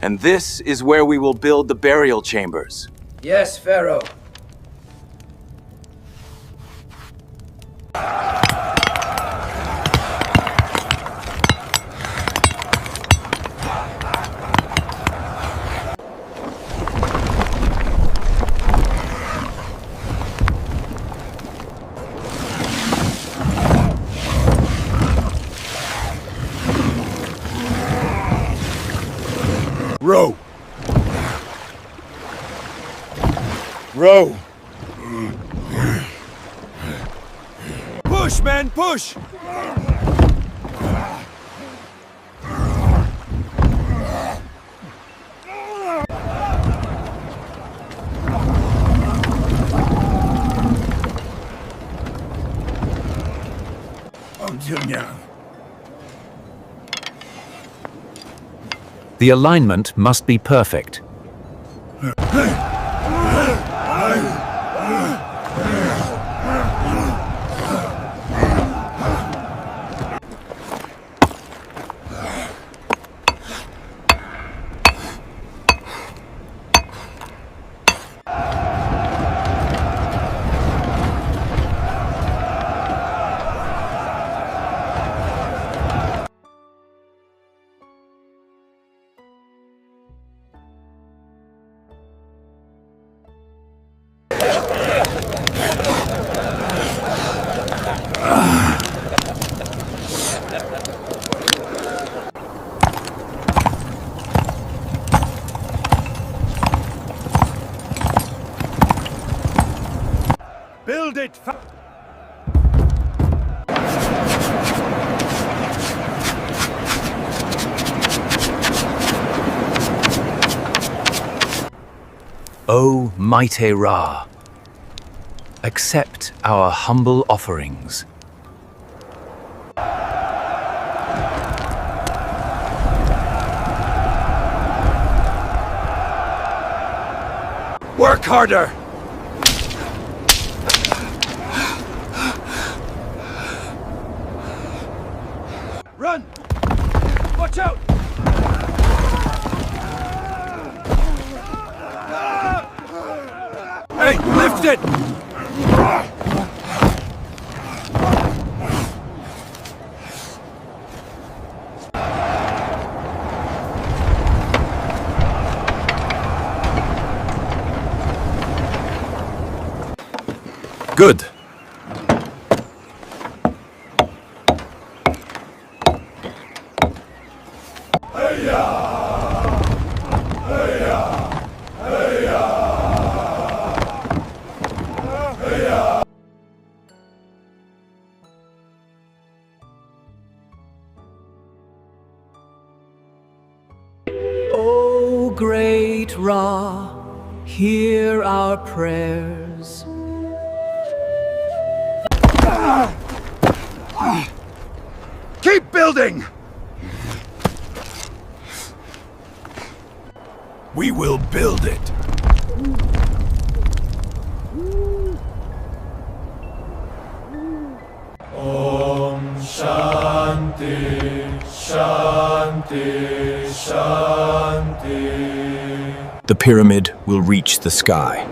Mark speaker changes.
Speaker 1: And this is where we will build the burial chambers.
Speaker 2: Yes, Pharaoh.
Speaker 3: Row! Row! Push, man, push! Until now.
Speaker 4: The alignment must be perfect.
Speaker 3: Build it!
Speaker 4: O mighty Ra, accept our humble offerings.
Speaker 3: Work harder! Run! Watch out! Hey, lift it!
Speaker 4: Good.
Speaker 5: O great Ra, hear our prayers.
Speaker 3: Keep building! We will build it.
Speaker 6: Om Shanti, Shanti, Shanti.
Speaker 4: The pyramid will reach the sky.